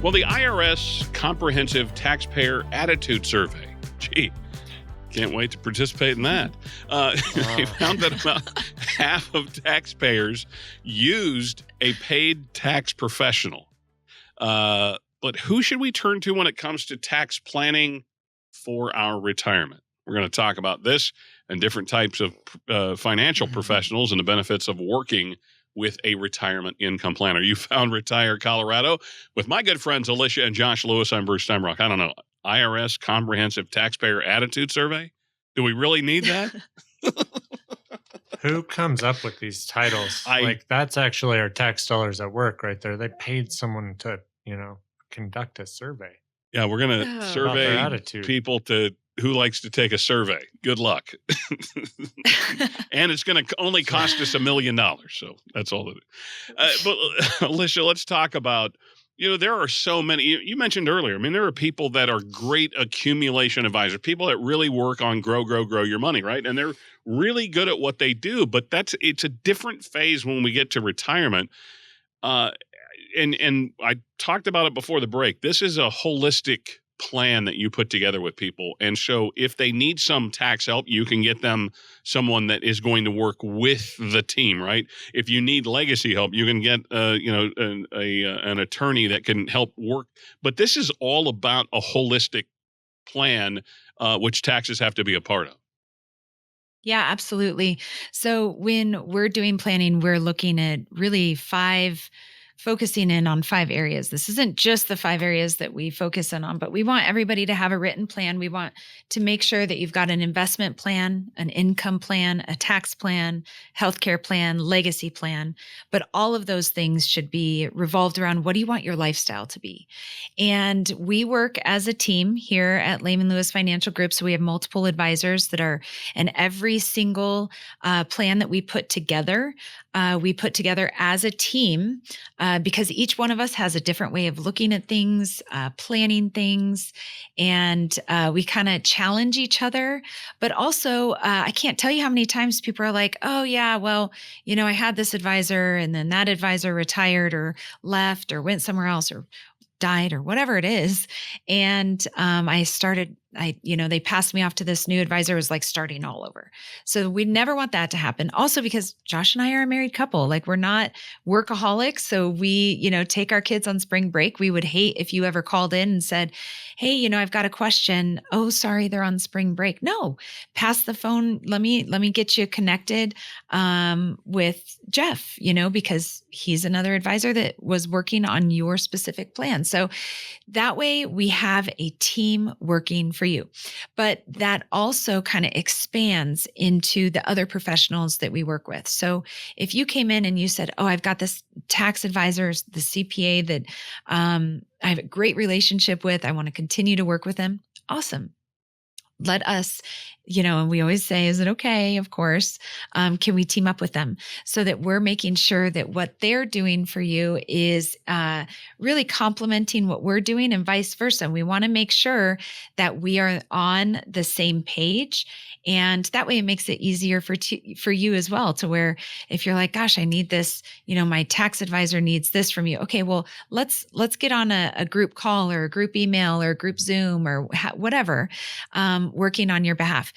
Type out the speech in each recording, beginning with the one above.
Well, the IRS Comprehensive Taxpayer Attitude Survey. Gee, can't wait to participate in that. They found that about half of taxpayers used a paid tax professional. But who should we turn to when it comes to tax planning for our retirement? We're going to talk about this and different types of financial professionals and the benefits of working with a retirement income planner. You found Retire Colorado with my good friends Alicia and Josh Lewis. I'm Bruce Steinbrock. I don't know. IRS Comprehensive Taxpayer Attitude Survey? Do we really need that? Who comes up with these titles? That's actually our tax dollars at work right there. They paid someone to, conduct a survey. Yeah, we're going to survey people who likes to take a survey. Good luck. And it's going to only cost us $1 million. So that's all it is. But Alicia, let's talk about, there are so many, you mentioned earlier, there are people that are great accumulation advisors, people that really work on grow your money, right? And they're really good at what they do, but it's a different phase when we get to retirement. And I talked about it before the break. This is a holistic plan that you put together with people. And so if they need some tax help, you can get them someone that is going to work with the team, right? If you need legacy help, you can get an attorney that can help work. But this is all about a holistic plan, which taxes have to be a part of. Yeah, absolutely. So when we're doing planning, we're looking at really focusing in on 5 areas. This isn't just the 5 areas that we focus in on, but we want everybody to have a written plan. We want to make sure that you've got an investment plan, an income plan, a tax plan, healthcare plan, legacy plan. But all of those things should be revolved around, what do you want your lifestyle to be? And we work as a team here at Lehman Lewis Financial Group. So we have multiple advisors that are, and every single plan that we put together as a team, because each one of us has a different way of looking at things, planning things, and we kind of challenge each other. But also, I can't tell you how many times people are like, oh yeah, well, I had this advisor and then that advisor retired or left or went somewhere else or died or whatever it is. And they passed me off to this new advisor. It was like starting all over. So we never want that to happen. Also, because Josh and I are a married couple, we're not workaholics. So we, take our kids on spring break. We would hate if you ever called in and said, hey, I've got a question. Oh, sorry, they're on spring break. No, pass the phone. Let me get you connected with Jeff, because he's another advisor that was working on your specific plan. So that way we have a team working for you. But that also kind of expands into the other professionals that we work with. So if you came in and you said, oh, I've got this tax advisor, the CPA that I have a great relationship with, I want to continue to work with them. Awesome. Let us, and we always say, is it okay? Of course. Can we team up with them so that we're making sure that what they're doing for you is really complementing what we're doing and vice versa. We want to make sure that we are on the same page. And that way it makes it easier for you as well, to where if you're like, gosh, I need this, my tax advisor needs this from you. Okay, well, let's get on a group call or a group email or a group Zoom or whatever, working on your behalf.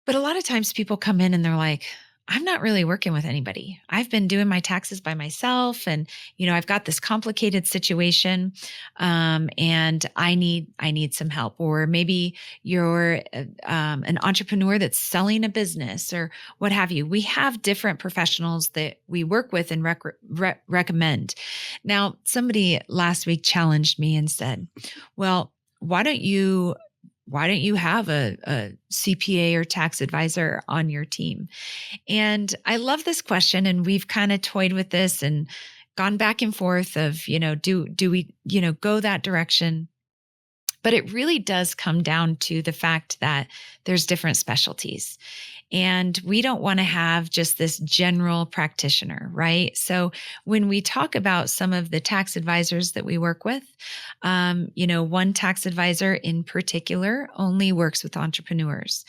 But a lot of times people come in and they're like, I'm not really working with anybody. I've been doing my taxes by myself. And, I've got this complicated situation. And I need some help. Or maybe you're an entrepreneur that's selling a business or what have you. We have different professionals that we work with and recommend. Now, somebody last week challenged me and said, well, why don't you have a CPA or tax advisor on your team? And I love this question. And we've kind of toyed with this and gone back and forth of, do we, go that direction? But it really does come down to the fact that there's different specialties. And we don't want to have just this general practitioner, right? So when we talk about some of the tax advisors that we work with, one tax advisor in particular only works with entrepreneurs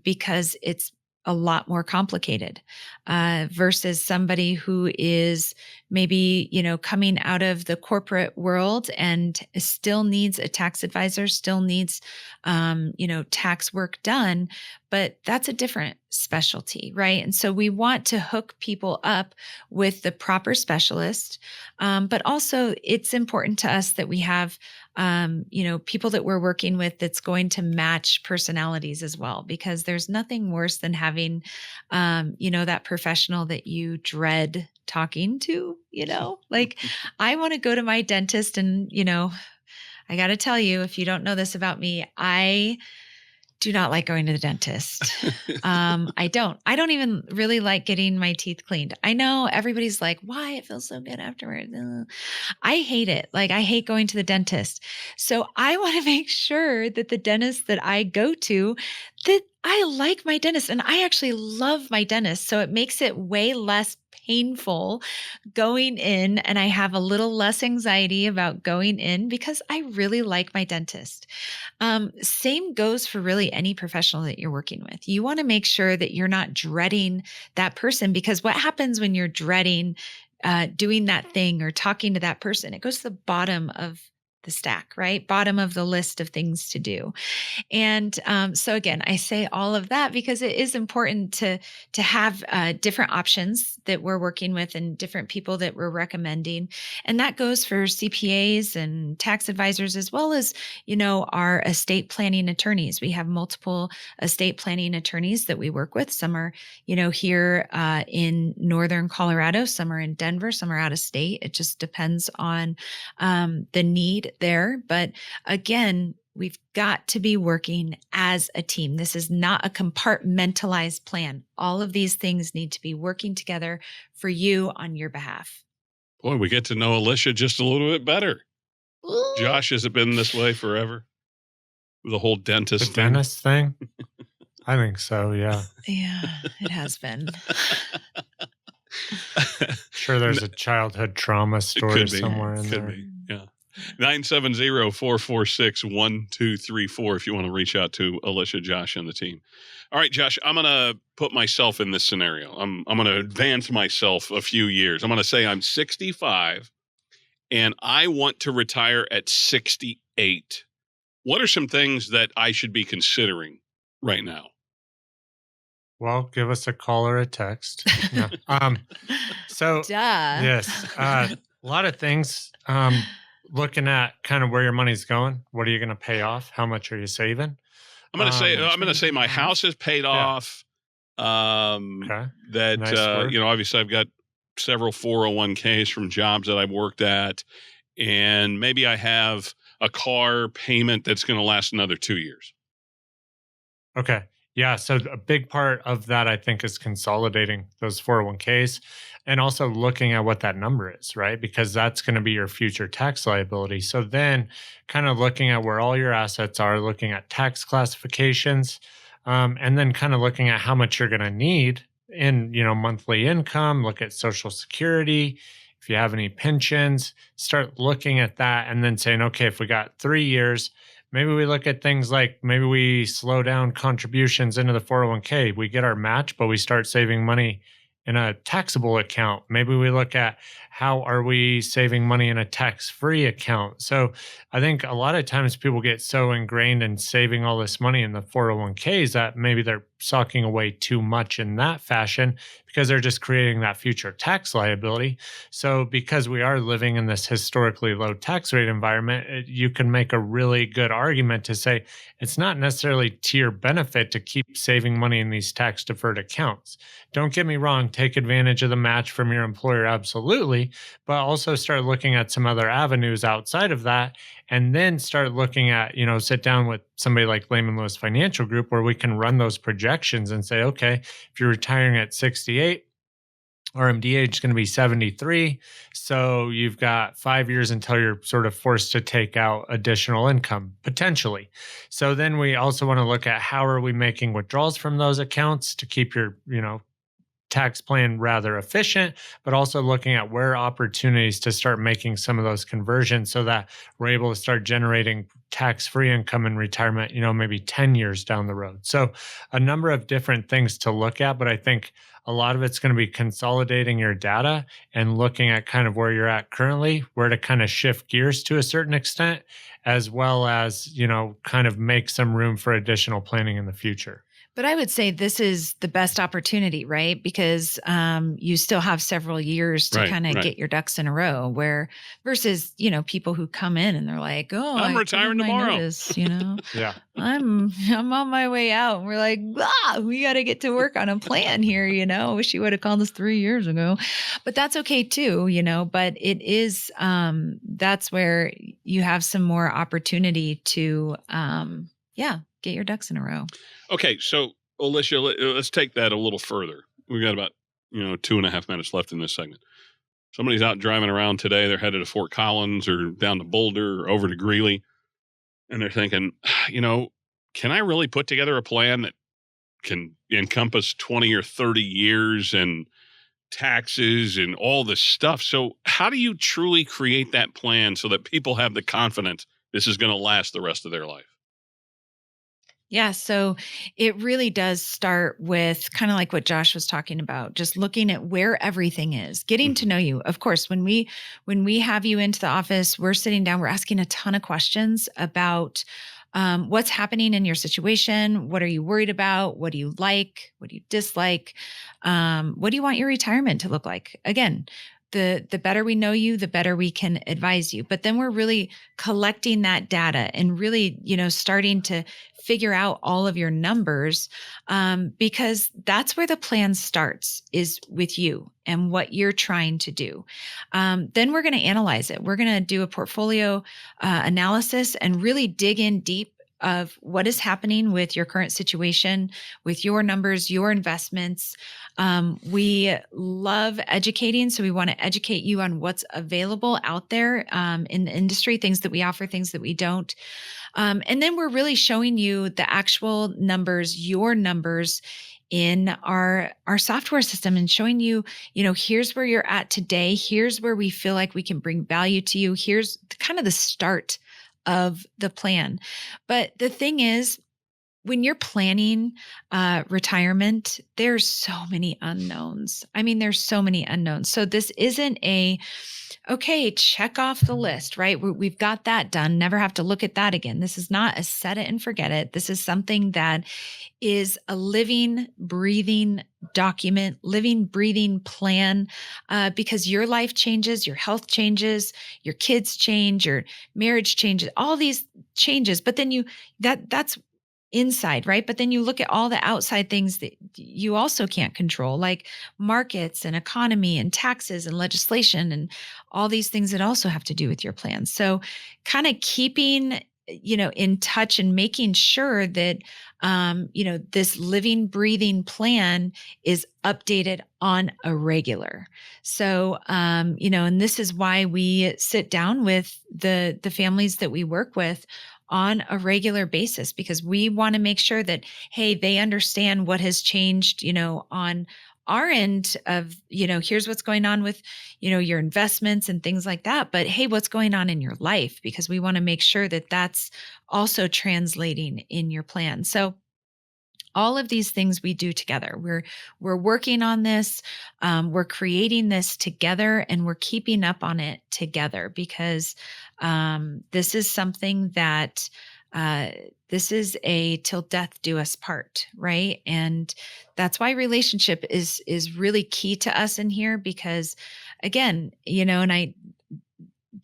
because it's a lot more complicated versus somebody who is maybe, coming out of the corporate world and still needs a tax advisor, still needs, tax work done, but that's a different specialty, right? And so we want to hook people up with the proper specialist. But also it's important to us that we have people that we're working with that's going to match personalities as well, because there's nothing worse than having, that professional that you dread talking to, like I want to go to my dentist and, I got to tell you, if you don't know this about me, I do not like going to the dentist. I don't even really like getting my teeth cleaned. I know everybody's like, why? It feels so good afterwards. I hate it. Like I hate going to the dentist. So I want to make sure that the dentist that I go to, that I like my dentist and I actually love my dentist. So it makes it way less painful going in, and I have a little less anxiety about going in because I really like my dentist. Same goes for really any professional that you're working with. You want to make sure that you're not dreading that person, because what happens when you're dreading doing that thing or talking to that person, it goes to the bottom of the stack, right? Bottom of the list of things to do. And so again, I say all of that because it is important to have different options that we're working with and different people that we're recommending. And that goes for CPAs and tax advisors, as well as, our estate planning attorneys. We have multiple estate planning attorneys that we work with. Some are, here in Northern Colorado, some are in Denver, some are out of state. It just depends on the need there. But again, we've got to be working as a team. This is not a compartmentalized plan. All of these things need to be working together for you on your behalf. Boy, we get to know Alicia just a little bit better. Ooh. Josh, has it been this way forever? The whole dentist thing? Dentist thing? I think so, yeah. Yeah, it has been. Sure, there's a childhood trauma story somewhere in there. Could be, yeah. 970-446-1234 if you want to reach out to Alicia, Josh, and the team. All right, Josh, I'm going to put myself in this scenario. I'm going to advance myself a few years. I'm going to say I'm 65 and I want to retire at 68. What are some things that I should be considering right now? Well, give us a call or a text. No. So, yes, a lot of things. Looking at kind of where your money's going. What are you going to pay off? How much are you saving? I'm going to say my house is paid off. Okay. That Nice obviously I've got several 401ks from jobs that I've worked at, and maybe I have a car payment that's going to last another 2 years. Okay. Yeah. So a big part of that, I think, is consolidating those 401ks and also looking at what that number is, right? Because that's going to be your future tax liability. So then kind of looking at where all your assets are, looking at tax classifications, and then kind of looking at how much you're going to need in, monthly income, look at Social Security. If you have any pensions, start looking at that and then saying, okay, if we got 3 years, maybe we look at things like maybe we slow down contributions into the 401k. We get our match, but we start saving money in a taxable account. Maybe we look at how are we saving money in a tax-free account. So I think a lot of times people get so ingrained in saving all this money in the 401ks that maybe they're socking away too much in that fashion because they're just creating that future tax liability. So because we are living in this historically low tax rate environment, you can make a really good argument to say it's not necessarily to your benefit to keep saving money in these tax deferred accounts. Don't get me wrong, take advantage of the match from your employer, absolutely, but also start looking at some other avenues outside of that, and then start looking at, sit down with somebody like Lehman Lewis Financial Group where we can run those projections and say, okay, if you're retiring at 68, RMD age is going to be 73. So you've got 5 years until you're sort of forced to take out additional income, potentially. So then we also want to look at how are we making withdrawals from those accounts to keep your, tax plan rather efficient, but also looking at where opportunities to start making some of those conversions so that we're able to start generating tax-free income in retirement, maybe 10 years down the road. So a number of different things to look at, but I think a lot of it's going to be consolidating your data and looking at kind of where you're at currently, where to kind of shift gears to a certain extent, as well as, kind of make some room for additional planning in the future. But I would say this is the best opportunity, right? Because you still have several years to kind of get your ducks in a row. Where versus people who come in and they're like, "Oh, I'm retiring tomorrow." Notice, Yeah, I'm on my way out. And we're like, we got to get to work on a plan here. Wish you would have called us 3 years ago, but that's okay too. But it is that's where you have some more opportunity to get your ducks in a row. Okay, so Alicia, let's take that a little further. We got about 2.5 minutes left in this segment. Somebody's out driving around today. They're headed to Fort Collins or down to Boulder or over to Greeley, and they're thinking, can I really put together a plan that can encompass 20 or 30 years and taxes and all this stuff? So how do you truly create that plan so that people have the confidence this is going to last the rest of their life? Yeah, so it really does start with kind of like what Josh was talking about, just looking at where everything is, getting to know you. Of course, when we have you into the office, we're sitting down, we're asking a ton of questions about what's happening in your situation. What are you worried about? What do you like? What do you dislike? What do you want your retirement to look like? Again, the better we know you, the better we can advise you. But then we're really collecting that data and really, starting to figure out all of your numbers, because that's where the plan starts, is with you and what you're trying to do. Then we're going to analyze it. We're going to do a portfolio analysis and really dig in deep of what is happening with your current situation, with your numbers, your investments. We love educating. So we want to educate you on what's available out there in the industry, things that we offer, things that we don't. And then we're really showing you the actual numbers, your numbers in our software system, and showing you, here's where you're at today. Here's where we feel like we can bring value to you. Here's kind of the start of the plan. But the thing is, when you're planning retirement, there's so many unknowns. There's so many unknowns. So this isn't okay, check off the list, right? We've got that done. Never have to look at that again. This is not a set it and forget it. This is something that is a living, breathing document, living, breathing plan, because your life changes, your health changes, your kids change, your marriage changes, all these changes. But then that's inside, right? But then you look at all the outside things that you also can't control, like markets and economy and taxes and legislation and all these things that also have to do with your plan. So kind of keeping, in touch and making sure that, this living, breathing plan is updated on a regular. So, and this is why we sit down with the families that we work with on a regular basis, because we want to make sure that, hey, they understand what has changed, on our end of, here's what's going on with, your investments and things like that. But hey, what's going on in your life? Because we want to make sure that that's also translating in your plan. So all of these things we do together. We're working on this. We're creating this together, and we're keeping up on it together, because this is something that this is a till death do us part, right? And that's why relationship is really key to us in here, because again, and I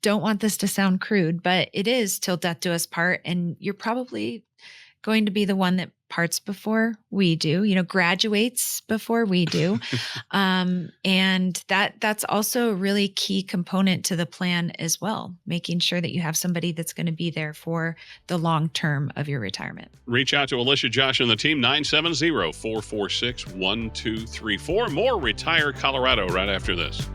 don't want this to sound crude, but it is till death do us part, and you're probably going to be the one that parts before we do, graduates before we do. And that's also a really key component to the plan as well, making sure that you have somebody that's going to be there for the long term of your retirement. Reach out to Alicia, Josh, and the team, 970-446-1234. More Retire Colorado right after this.